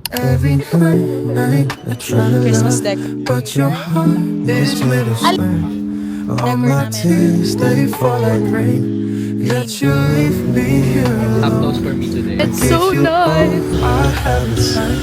Every night I try to Christmas lie, deck. but your heart is made of stone. All my tears, they fall like rain, yet you leave me here Have alone. those for me today. It's so Give you all nice. I have inside.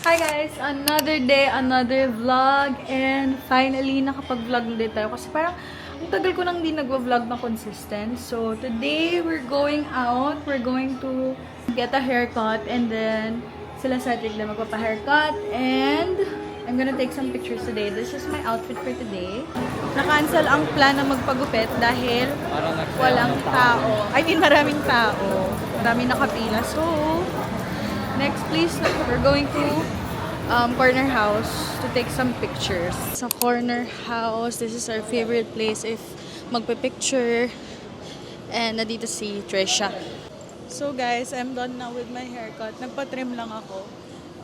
Hi guys! Another day, another vlog. And finally, nakapag-vlog ulit tayo. Kasi parang, ang tagal ko nang di nagwa-vlog na consistent. So, today, we're going out. We're going to get a haircut. And then, sila Cedric na magpapa-haircut. And, I'm gonna take some pictures today. This is my outfit for today. Na-cancel ang plan na magpagupit dahil walang tao. I mean, maraming tao. Maraming nakapila. So, next place, we're going to Corner House to take some pictures. Sa Corner House, this is our favorite place if magpe-picture. And nandito si Trisha. So guys, I'm done now with my haircut. Nagpa-trim lang ako.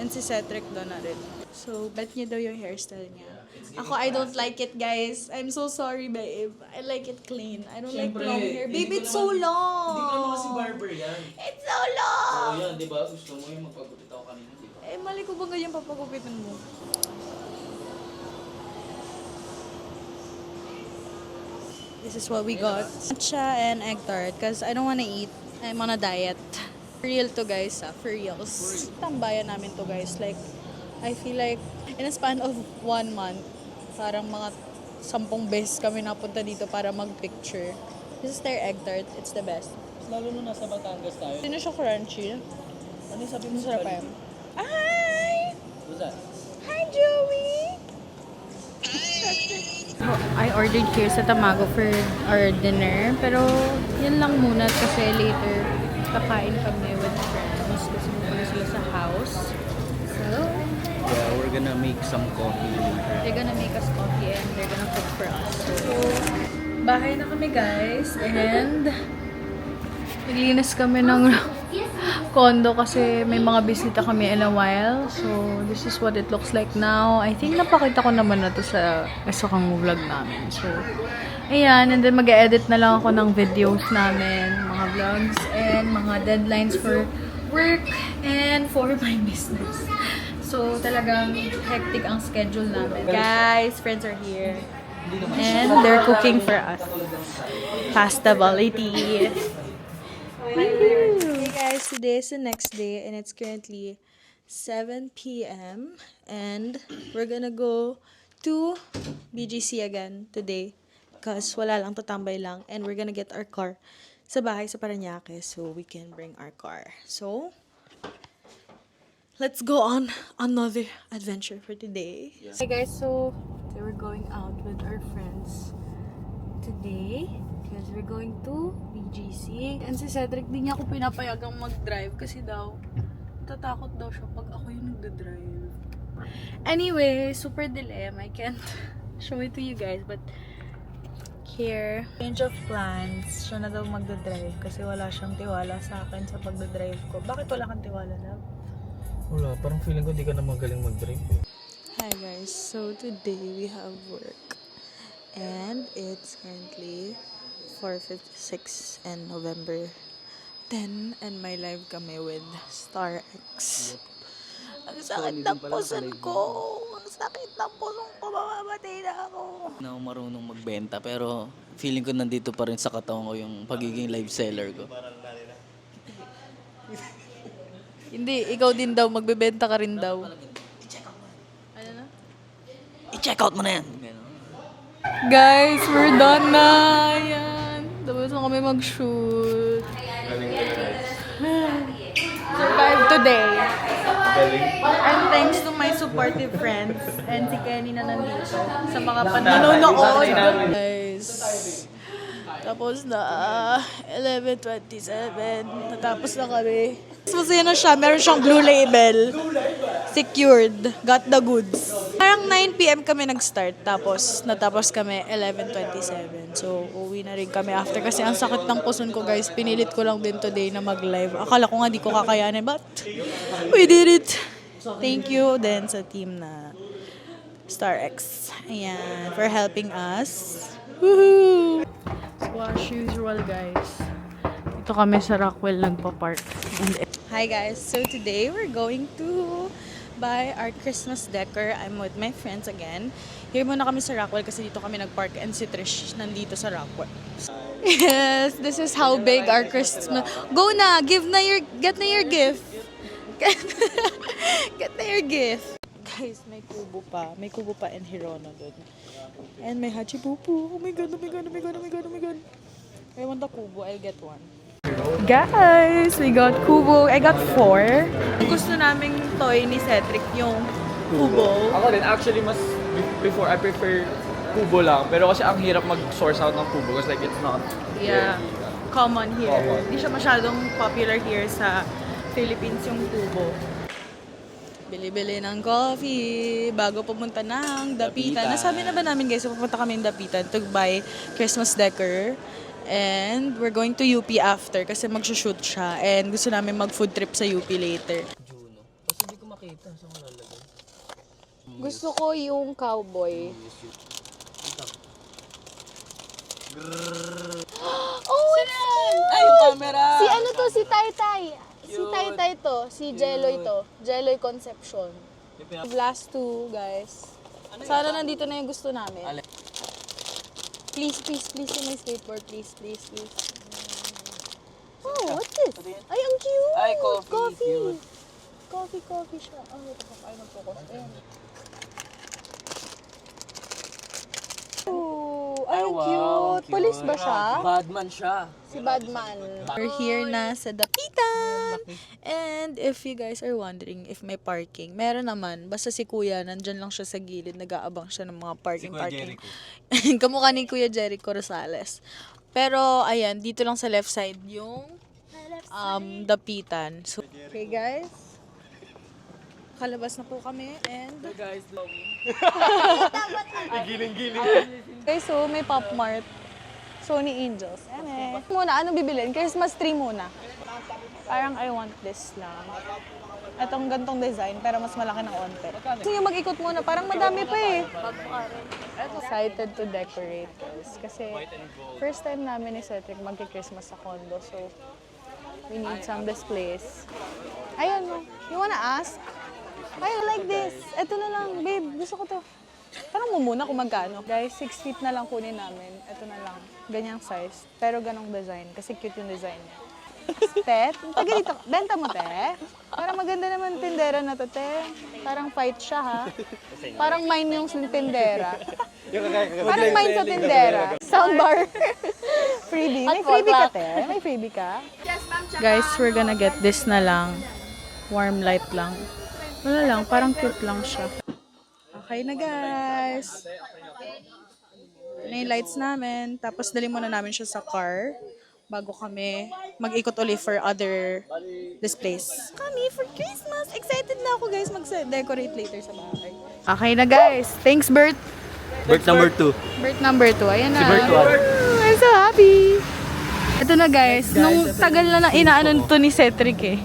And si Cedric doon na rin. So, bet niya daw yung hairstyle niya. Ako, I don't like it, guys. I'm so sorry, babe. I like it clean. I don't like long hair. Babe, it's so long! Hindi ko naman kasi barber yan. It's so long! Oo yan, di ba? Gusto mo yung magpagupit ako kanina, di ba? Eh, mali ko ba ganyan papagupitan mo? This is what we got. Matcha and egg tart because I don't wanna eat. I'm on a diet. For real to guys, for reals. Tambayan namin to guys. Like, I feel like in a span of 1 month, parang mga 10 beses kami napunta dito para mag-picture. This is their egg tart. It's the best. Lalo nung nasa Batangas tayo. Hindi na siya crunchy. Ano yung sabi mo sa Masarap pa yan. Hi! What's that? Hi, Joey! I ordered here sa Tamago for our dinner. Pero, yun lang muna kasi later kakain kami with friends. Kasi muna sila sa house. So, Yeah, we're gonna make some coffee. they're gonna make us coffee and they're gonna cook for us. So, bahay na kami guys. And, naglinis kami ng condo kasi may mga bisita kami in a while. So, this is what it looks like now. I think napakita ko naman na to sa isang vlog namin. So, ayan. And then, mag-edit na lang ako ng videos namin, mga vlogs, and mga deadlines for work and for my business. So, talagang hectic ang schedule namin. Guys, friends are here. And they're cooking for us. Pasta volatility. Hey guys, today is the next day and it's currently 7 p.m. and we're gonna go to BGC again today because wala lang, tatambay lang, and we're gonna get our car sa bahay sa Parañaque so we can bring our car. So, let's go on another adventure for today. Hey guys, so we're going out with our friends today because we're going to BGC. And si Cedric, di niya ako pinapayagang mag-drive kasi daw, tatakot daw siya pag ako yung nagda-drive. Anyway, super dilemma. I can't show it to you guys, but here, change of plans. Siya na daw magda-drive kasi wala siyang tiwala sa akin sa pagda-drive ko. Bakit wala kang tiwala, love? Wala, parang feeling ko di ka na magaling mag-drive. Hi guys, so today we have work and it's currently 4:56 and November 10 and my live kami with Star X. Ang sakit ng puson ko! Ang sakit ng puson ko! Mamamatay na ako! Na ako marunong magbenta pero feeling ko nandito pa rin sa katawan ko yung pagiging live seller ko. Hindi, ikaw din daw, magbebenta ka rin daw. Ano na? I-check out mo na yan! Guys, we're done na! Ayan. Tapos na kami mag-shoot. Survive today. And thanks to my supportive friends and si Kenny na nandito sa mga panonood. Guys, tapos na 11:27. Natapos na kami. Masaya na siya. Meron siyang blue label. Secured. Got the goods. Parang 9 p.m. kami nag-start. Tapos, natapos kami 11:27. So, uwi na rin kami after. Kasi ang sakit ng puson ko, guys. Pinilit ko lang din today na mag-live. Akala ko nga di ko kakayanin. But, we did it. Thank you then sa team na Star X. Ayan. For helping us. Woohoo! So, as usual, guys. Dito kami sa Rockwell nagpa-park. Hi guys, so today we're going to by our Christmas decor. I'm with my friends again. Here muna kami sa Rockwell kasi dito kami nag-park and si Trish nandito sa Rockwell. Yes, this is how big our Christmas... Go na! Get na your gift! Get na your gift! Guys, may kubo pa. May kubo pa and Hirona dun. And may Hachipupu. Oh my god, oh my god, oh my god, oh my god, oh my god. I want the kubo. I'll get one. Guys, we got kubo. I got 4. Gusto naming toy ni Cedric yung kubo. Ako din, actually, before I prefer kubo lang. Pero kasi ang hirap mag-source out ng kubo kasi like it's not Yeah, common here. Common. Hindi siya masyadong popular here sa Philippines yung kubo. Bili-bili ng coffee bago pumunta ng Dapitan. Nasabi na ba namin guys, pupunta kami ng Dapitan to buy Christmas decor. And we're going to UP after kasi mag-shoot siya. And gusto namin mag-food trip sa UP later. Juno. Kasi hindi ko makita. Saan ko lalagay? Gusto ko yung cowboy. Oh, Ay, yung camera! si ano to? Si Taytay. Si Taytay to. Si Jeloy to. Jeloy Concepcion. Blast 2, guys. Sana nandito na yung gusto namin. Please, please, please, yung my skateboard. Please, please, please. Oh, what's this? Ay, ang cute! Ay, coffee. Cute. Coffee siya. Oh, ito pa kayo mag-focus. Ayan. Oh, ay, ang cute. Police ba siya? Badman siya. Si Badman. We're here na sa Dapitan. And if you guys are wondering if may parking, meron naman. Basta si Kuya, nandyan lang siya sa gilid. Nag-aabang siya ng mga parking. Kamukha ni Kuya Jericho Rosales. Pero, ayan, dito lang sa left side yung Dapitan. So, okay guys. Kalabas na po kami and... Guys, Okay, so may Pop Mart. Sony Angels. Eme. Muna, anong bibilin? Christmas tree muna. Parang I want this lang. Itong gantong design, pero mas malaki ng onte. Gusto nyo mag-ikot muna, parang madami pa eh. Excited to decorate this. Kasi first time namin ni Cedric magki-Christmas sa condo. So, we need some displays. Ayun, no. You wanna ask? I like this. Ito na lang, babe. Gusto ko to. Tanong mo muna kung magkano. Guys, 6 feet na lang kunin namin. Ito na lang. Ganyang size. Pero ganong design. Kasi cute yung design niya. Te, taga dito. Benta mo, te. Parang maganda naman tindera na to, te. Parang fight siya, ha? Parang mine yung tindera. Parang mine sa tindera. Soundbar. Freebie. May freebie ka, te. May freebie ka. Guys, we're gonna get this na lang. Warm light lang. Wala lang, parang cute lang siya. Okay na guys. Na yung lights namin. Tapos dali muna namin siya sa car bago kami mag-ikot ulit for other displays. Kami for Christmas! Excited na ako guys mag-decorate later sa bahay. Okay na guys. Thanks Bert. Birth number 2. Bert number 2. Ayan na. Si Bert 1. I'm so happy. Ito na guys. Nung tagal na inaano to ni Cedric eh.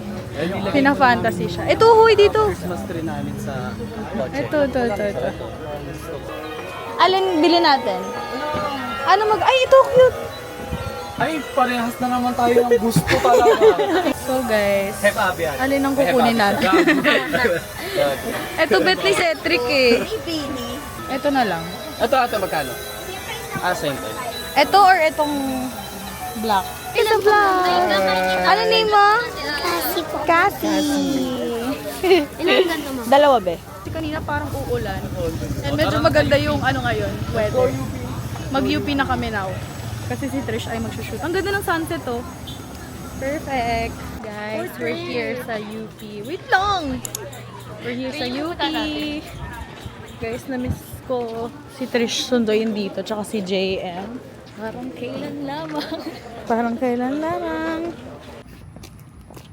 Pina-fantasy siya. Ito, huy, dito. Christmas tree namin sa kotse. Ito. Alin bili natin? Ano ay, ito, cute. Ay, parehas na naman tayo ng gusto talaga. So, guys, Hep Abian. alin ang kukunin natin? Ito, bet ni Cedric eh. Ito na lang. Ito, magkano? Same time. Ito or itong black? Ito black. Ano name mo? Cassie. Ilang ganito mo? Dalawa, be. Kasi kanina parang uulan. And medyo maganda yung ano ngayon, weather. Mag-UP na kami now. Kasi si Trish ay mag-shoot. Ang ganda ng sunset, oh. Perfect. Guys, we're here sa UP. Wait lang! We're here sa UP. Guys, na-miss ko si Trish sunduin dito, tsaka si JM. Parang kailan lamang.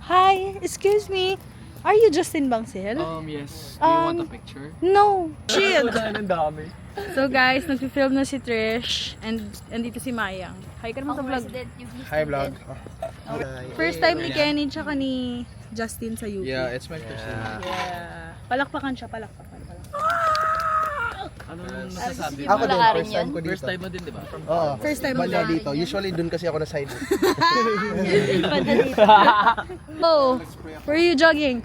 Hi, excuse me. Are you Justin Bangsil? Yes. Do you want a picture? No. Shit. Ang dami. So guys, nag-film na si Trish and andito si Mayang. Hi ka naman sa vlog. Hi, vlog. First time ni Kenny tsaka ni Justin sa UP. Yeah, it's my first time. Yeah. Palakpakan siya. Ano nasasabi Ako mo? din, first time ko dito. First time mo din, di ba? Oo, First time mo banda din. dito. Usually dun kasi ako na side. Oh, where are you jogging?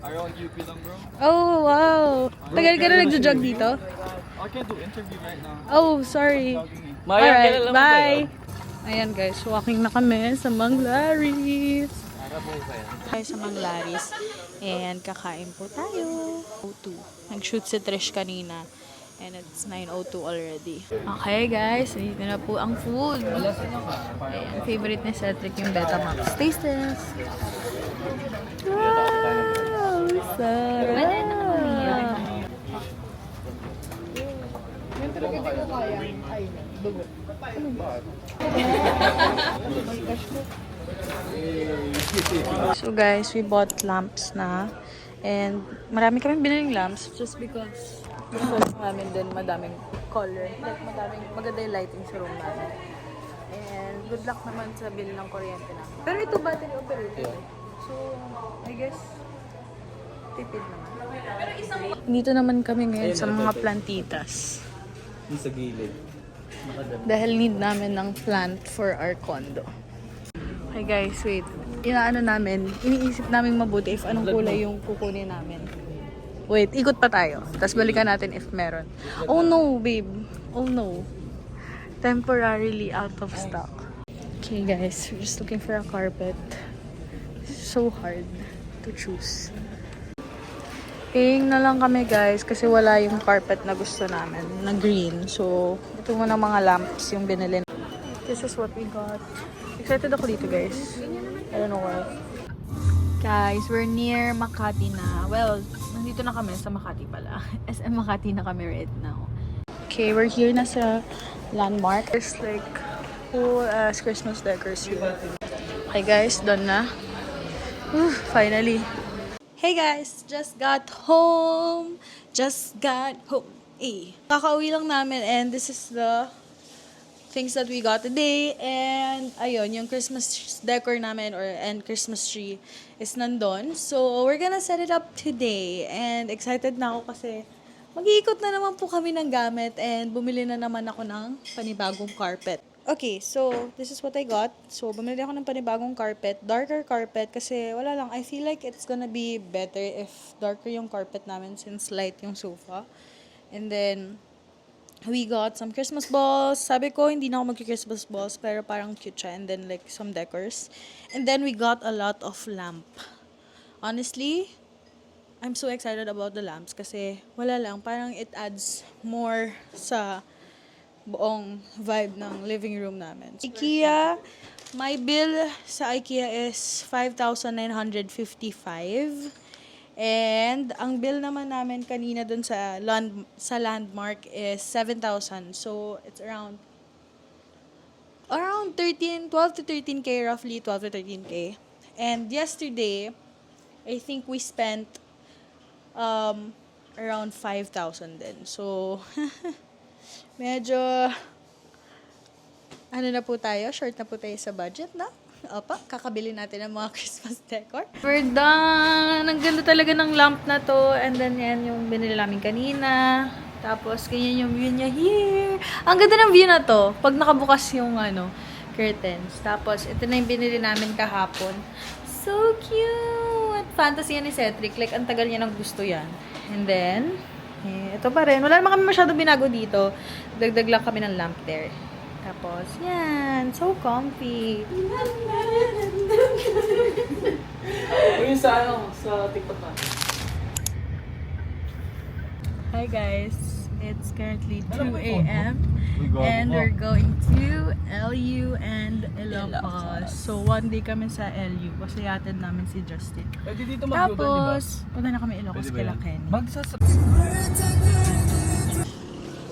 Are you UP lang, bro? Oh, wow. Tagal ka na nagjo-jog dito? I can't do interview right now. Oh, sorry. Alright, bye. Ayan guys, walking na kami sa Manglaris. Tayo sa Manglaris. And kakain po tayo. O2. Nag-shoot si Trish kanina. And it's 9:02 already. Okay guys, dito na po ang food. Ayan, favorite ni Cedric yung Betamax. Taste test. Wow! Sarap! So guys, we bought lamps na. And marami kami biniling lamps just because gusto namin din madaming color. Like maganda yung lighting sa room namin. And good luck naman sa bill ng kuryente namin. Pero ito battery operated. So, I guess, tipid naman. Dito naman kami ngayon sa mga plantitas. Sa gilid. Dahil need namin ng plant for our condo. Okay guys, wait. Iniisip namin mabuti if anong kulay yung kukunin namin. Wait, ikot pa tayo. Tapos balikan natin if meron. Oh no, babe. Oh no. Temporarily out of stock. Okay guys, we're just looking for a carpet. So hard to choose. Paying na lang kami guys kasi wala yung carpet na gusto namin, na green. So, ito muna mga lamps yung binili. This is what we got. Excited ako dito guys. I don't know why. Guys, we're near Makati na. Well, nandito na kami sa Makati pala. SM Makati na kami right now. Okay, we're here na sa Landmark. It's like full as Christmas decors here. Okay guys, done na. Finally. Hey guys, just got home. Kakauwi lang namin and this is the things that we got today. And ayun, yung Christmas decor namin and Christmas tree is nandun. So we're gonna set it up today. And excited na ako kasi mag-iikot na naman po kami ng gamit and bumili na naman ako ng panibagong carpet. Okay, so this is what I got. So bumili ako ng panibagong carpet, darker carpet kasi wala lang. I feel like it's gonna be better if darker yung carpet namin since light yung sofa. And then we got some Christmas balls. Sabi ko hindi na ako mag-Christmas balls pero parang cute siya. And then like some decors. And then we got a lot of lamp. Honestly, I'm so excited about the lamps kasi wala lang, parang it adds more sa buong vibe ng living room namin. IKEA, my bill sa IKEA is 5,955. And ang bill naman namin kanina dun sa Landmark is 7,000. So it's around 12 to 13k, roughly 12 to 13k. And yesterday, I think we spent around 5,000 din. So medyo na po tayo, short na po tayo sa budget na. Opa, kakabili natin ng mga Christmas decor. We're done! Ang ganda talaga ng lamp na to. And then yan yung binili namin kanina. Tapos ganyan yung view niya here. Ang ganda ng view na to. Pag nakabukas yung curtains. Tapos ito na yung binili namin kahapon. So cute! Fantasy yan ni Cedric. Like, ang tagal niya ng gusto yan. And then, ito pa rin. Wala naman kami masyadong binago dito. Dagdag lang kami ng lamp there. Tapos, yan. So comfy. Uy, sa TikTok na. Hi guys. It's currently 2 a.m. And we're going to LU and Ilocos. So, one day kami sa LU. Kasi yatid namin si Justin. Pwede dito mag-yoga, di ba? Tapos, punta na kami Ilocos kila Kenny. Guys,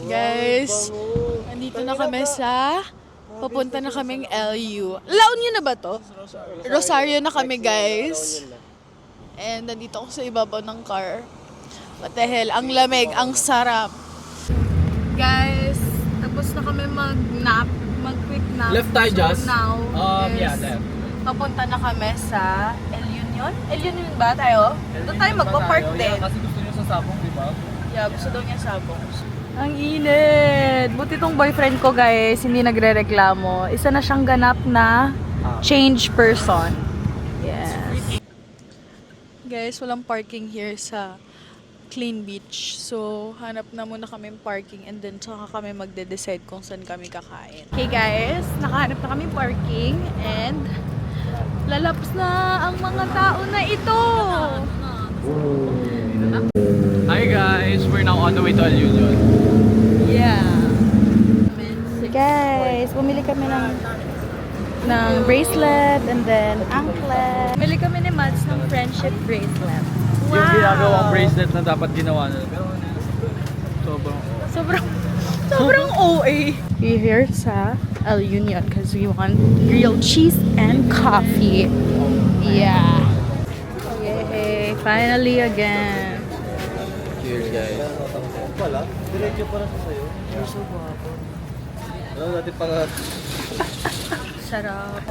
Guys, nandito na kami sa papunta na kaming LU. La Union na ba to? Rosario na kami, guys. And nandito ako sa ibabaw ng car. What the hell? Ang lamig, ang sarap. Guys, tapos na kami mag-quick nap. Left tayo, So Jazz. now, Yeah, left. papunta na kami sa El Union. El Union ba tayo? Doon tayo magpa-park din. Kasi gusto niyo sa sabong, di ba? Yeah, gusto daw niya sabong. Ang init! Buti tong boyfriend ko, guys, hindi nagre-reklamo. Isa na siyang ganap na change person. Yes. Guys, walang parking here sa Clean Beach. So, hanap na muna kami parking and then saka kami magde-decide kung saan kami kakain. Okay guys, nakahanap na kami parking and lalapos na ang mga tao na ito. Hi guys, we're now on the way to Al Union. Yeah. Guys, bumili kami ng bracelet and then anklet. Bumili kami ni Mads ng friendship bracelet. Wow! Yung ginagawang bracelet na dapat ginawa na. Sobrang OA. We're here sa El Union because we want grilled cheese and coffee. Yeah. Yay! Finally again. Cheers, guys. Wala, diretso para sa sayo. You're so guwapo. Ano natin para... Sarap.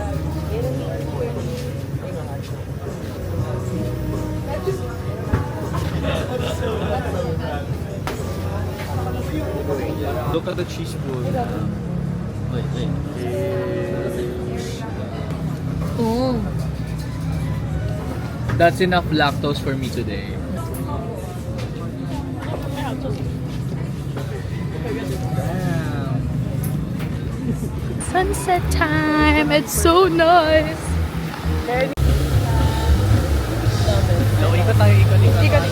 Look at the cheese pool. Wait. Oh. That's enough lactose for me today. Sunset time. It's so nice. So, ikot tayo, ikot. Ikot.